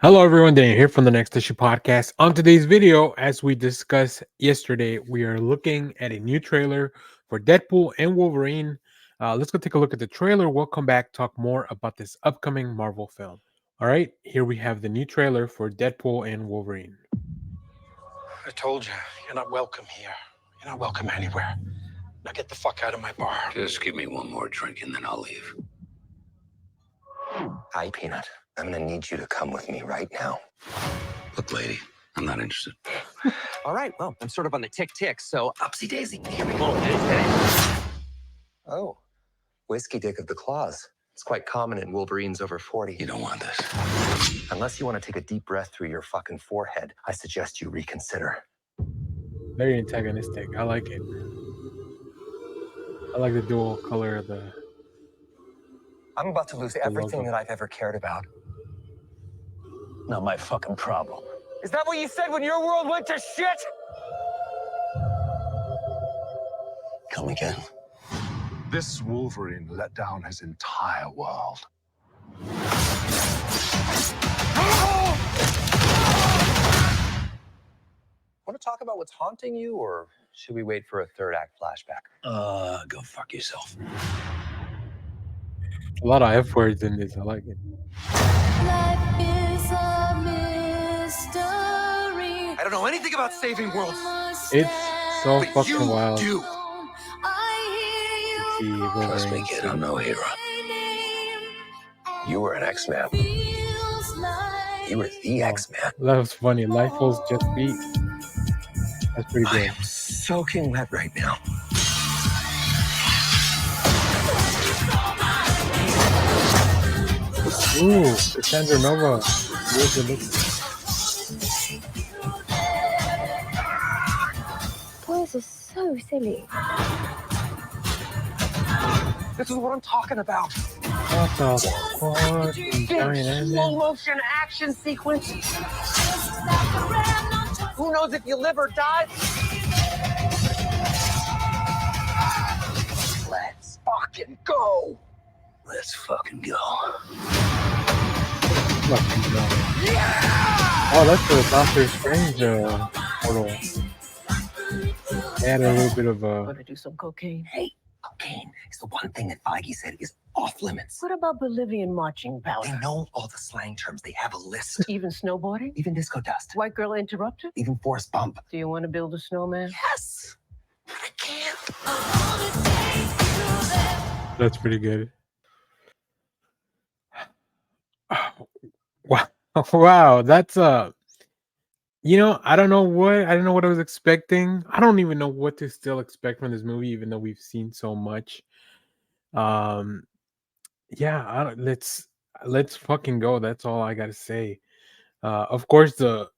Hello, everyone. Daniel here from the Next Issue Podcast. On today's video, as we discussed yesterday, we are looking at a new trailer for Deadpool and Wolverine. Let's go take a look at the trailer. We'll come back, talk more about this upcoming Marvel film. All right, here we have the new trailer for Deadpool and Wolverine. I told you, you're not welcome here. You're not welcome anywhere. Now get the fuck out of my bar. Just give me one more drink and then I'll leave. Hi, Peanut. I'm gonna need you to come with me right now. Look, lady, I'm not interested. All right, well, I'm sort of on the tick, so upsy daisy. Here we go. Oh, whiskey dick of the claws. It's quite common in Wolverines over 40. You don't want this. Unless you want to take a deep breath through your fucking forehead, I suggest you reconsider. Very antagonistic. I like it. I like the dual color of the. I'm about to lose everything that I've ever cared about. Not my fucking problem. Is that what you said when your world went to shit? Come again. This Wolverine let down his entire world. Want to talk about what's haunting you, or should we wait for a third act flashback? Go fuck yourself. A lot of F words in this. I like it. Life is a mystery. I don't know anything about saving worlds. It's so But fucking you wild. do. to see Trust me, Wolverine. kid, I'm no hero. You were an X-Man. You were the X-Man. That was funny. Life was just beat. That's pretty I good. am soaking wet right now. Ooh, Cassandra Nova. Here's the look. Boys are so silly. This is what I'm talking about. What the fuck? Big Giant slow Ant-Man? motion action sequence. Who knows if you live or die? Let's fucking go. Let's fucking go. Fucking no. Oh, that's the Doctor Strange portal. They had a little bit of a. Gonna do some cocaine. Hey, cocaine is the one thing that Feige said is off limits. What about Bolivian marching They powder? know all the slang terms. They have a list. Even snowboarding? Even disco dust. White girl interrupted? Even force bump. Do you want to build a snowman? Yes. But I can't. That's pretty good. Wow, wow, that's I don't know what I was expecting. I don't even know what to still expect from this movie, even though we've seen so much. Um, yeah, let's fucking go. That's all I gotta say. Of course, the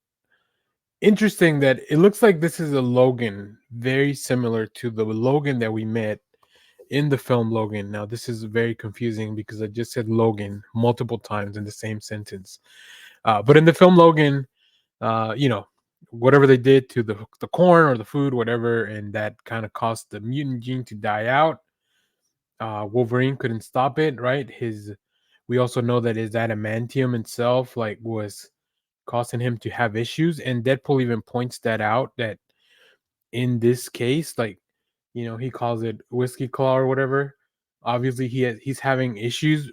interesting that it looks like this is a Logan, very similar to the Logan that we met in the film Logan. Now, this is very confusing because I just said Logan multiple times in the same sentence. But in the film Logan, whatever they did to the corn or the food, whatever, and that kind of caused the mutant gene to die out. Wolverine couldn't stop it, right? We also know that his adamantium itself, like, was causing him to have issues, and Deadpool even points that out. That in this case, like, he calls it whiskey claw or whatever. Obviously, he's having issues.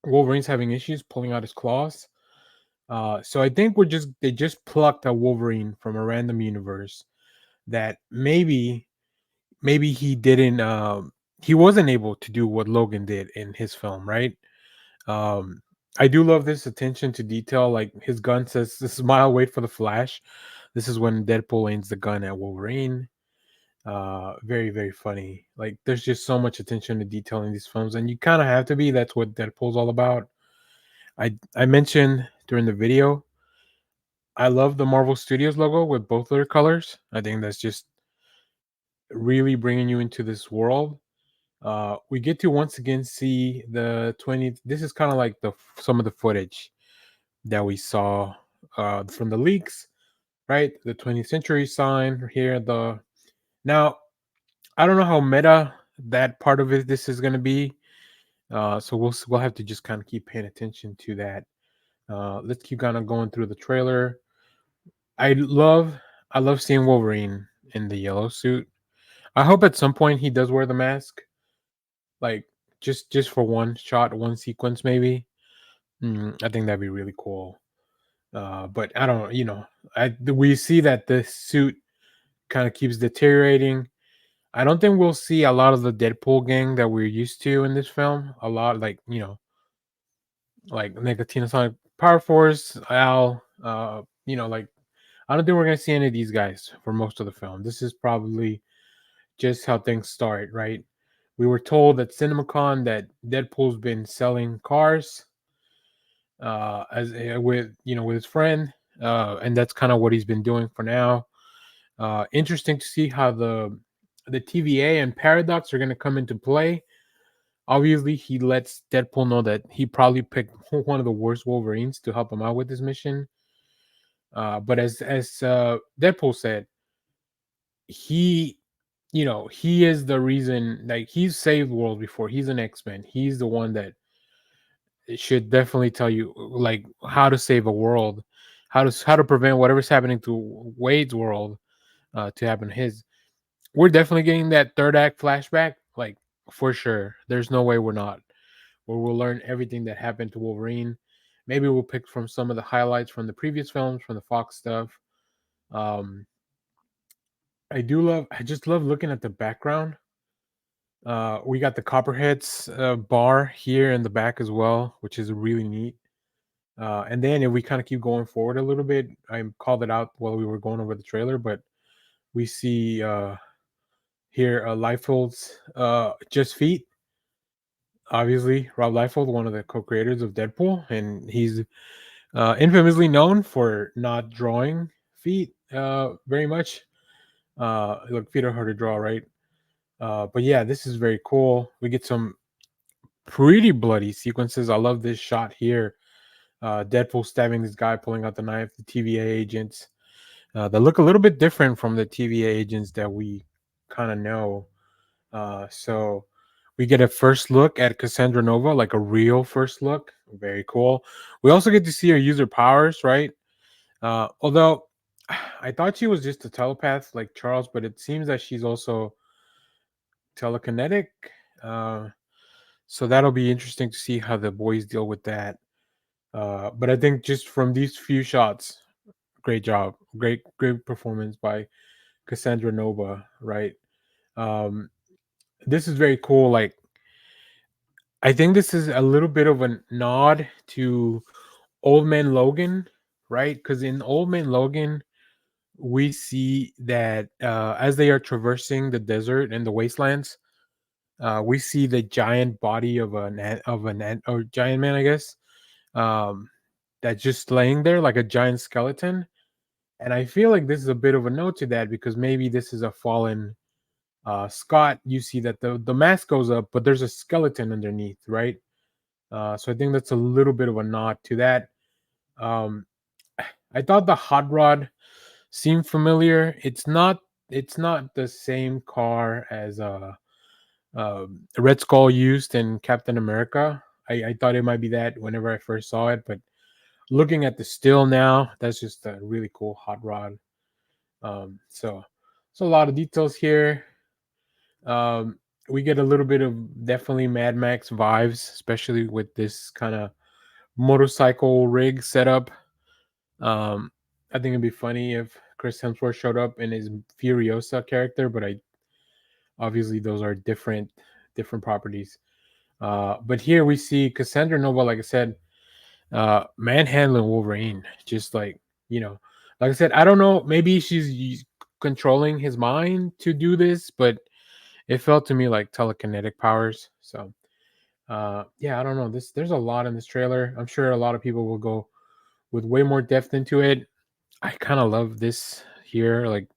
Wolverine's having issues pulling out his claws. So I think they just plucked a Wolverine from a random universe that maybe he didn't he wasn't able to do what Logan did in his film, right? I do love this attention to detail. Like, his gun says, "This is mile, wait for the flash." This is when Deadpool aims the gun at Wolverine. Very, very funny. Like, there's just so much attention to detail in these films, and you kind of have to be. That's what Deadpool's all about. I mentioned during the video, I love the Marvel Studios logo with both their colors. I think that's just really bringing you into this world. We get to once again see the 20. This is kind of like some of the footage that we saw from the leaks, right? The 20th century sign here. Now, I don't know how meta that part of this is going to be. So we'll have to just kind of keep paying attention to that. Let's keep kind of going through the trailer. I love I love seeing Wolverine in the yellow suit. I hope at some point he does wear the mask, like just for one shot, one sequence maybe. I think that'd be really cool. But I don't, we see that the suit kind of keeps deteriorating. I don't think we'll see a lot of the Deadpool gang that we're used to in this film. A lot, like like Nicotina Sonic Power Force, Al. Like I don't think we're gonna see any of these guys for most of the film. This is probably just how things start, right? We were told at CinemaCon that Deadpool's been selling cars, as with with his friend, and that's kind of what he's been doing for now. Interesting to see how the TVA and Paradox are going to come into play. Obviously, he lets Deadpool know that he probably picked one of the worst Wolverines to help him out with this mission. But as Deadpool said, he he is the reason. Like, he's saved worlds before. He's an X-Men. He's the one that should definitely tell you like how to save a world, how to prevent whatever's happening to Wade's world to happen to his. We're definitely getting that third act flashback, like, for sure. There's no way we're not. Where we'll learn everything that happened to Wolverine. Maybe we'll pick from some of the highlights from the previous films, from the Fox stuff. Um, I just love looking at the background. We got the Copperheads bar here in the back as well, which is really neat. And then if we kind of keep going forward a little bit, I called it out while we were going over the trailer, but we see here Liefeld's Just Feet. Obviously, Rob Liefeld, one of the co-creators of Deadpool, and he's infamously known for not drawing feet very much. Look, feet are hard to draw, right? But yeah, this is very cool. We get some pretty bloody sequences. I love this shot here. Deadpool stabbing this guy, pulling out the knife. The TVA agents that look a little bit different from the TVA agents that we kind of know. So we get a first look at Cassandra Nova, like a real first look. Very cool. We also get to see her use her powers, right? Although I thought she was just a telepath like Charles, but it seems that she's also telekinetic. So that'll be interesting to see how the boys deal with that. But I think just from these few shots, great job, great performance by Cassandra Nova, right? This is very cool. Like, I think this is a little bit of a nod to Old Man Logan, right? Because in Old Man Logan, we see that as they are traversing the desert and the wastelands, we see the giant body of or giant man, I guess, that's just laying there like a giant skeleton. And I feel like this is a bit of a note to that, because maybe this is a fallen Scott. You see that the mask goes up, but there's a skeleton underneath, right? So I think that's a little bit of a nod to that. Um, I thought the hot rod seemed familiar. It's not. It's not the same car as Red Skull used in Captain America. I thought it might be that whenever I first saw it, but looking at the still now, that's just a really cool hot rod. So a lot of details here. We get a little bit of definitely Mad Max vibes, especially with this kind of motorcycle rig setup. I think it'd be funny if Chris Hemsworth showed up in his Furiosa character, but I obviously those are different properties. But here we see Cassandra Nova, like I said, manhandling Wolverine, just like, like I said, I don't know, maybe she's controlling his mind to do this, but it felt to me like telekinetic powers. So yeah, I don't know, there's a lot in this trailer. I'm sure a lot of people will go with way more depth into it. I kind of love this here, like,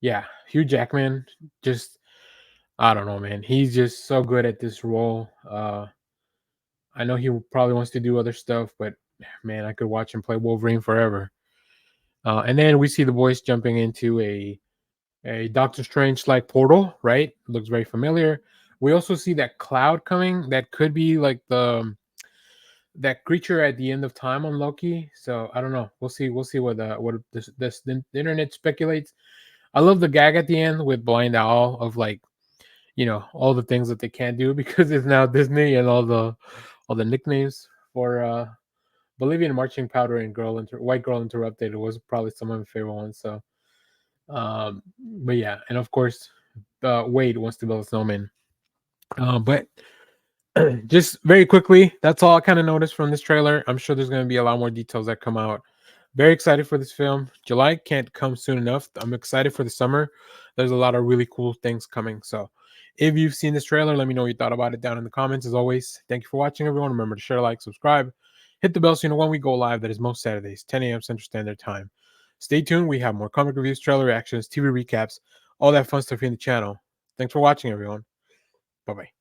yeah, Hugh Jackman, just, I don't know, man, he's just so good at this role. I know he probably wants to do other stuff, but man, I could watch him play Wolverine forever. And then we see the boys jumping into a Doctor Strange like portal, right? Looks very familiar. We also see that cloud coming. That could be like that creature at the end of time on Loki. So I don't know. We'll see. We'll see what the internet speculates. I love the gag at the end with Blind Owl of like, you know, all the things that they can't do because it's now Disney, and all the nicknames for Bolivian Marching Powder and White Girl Interrupted was probably some of my favorite ones. So but yeah, and of course Wade wants to build a snowman. But just very quickly, that's all I kind of noticed from this trailer. I'm sure there's going to be a lot more details that come out. Very excited for this film. July can't come soon enough. I'm excited for the summer. There's a lot of really cool things coming. So if you've seen this trailer, let me know what you thought about it down in the comments. As always, thank you for watching, everyone. Remember to share, like, subscribe, hit the bell so you know when we go live. That is most Saturdays, 10 a.m. Central Standard Time. Stay tuned. We have more comic reviews, trailer reactions, TV recaps, all that fun stuff here in the channel. Thanks for watching, everyone. Bye-bye.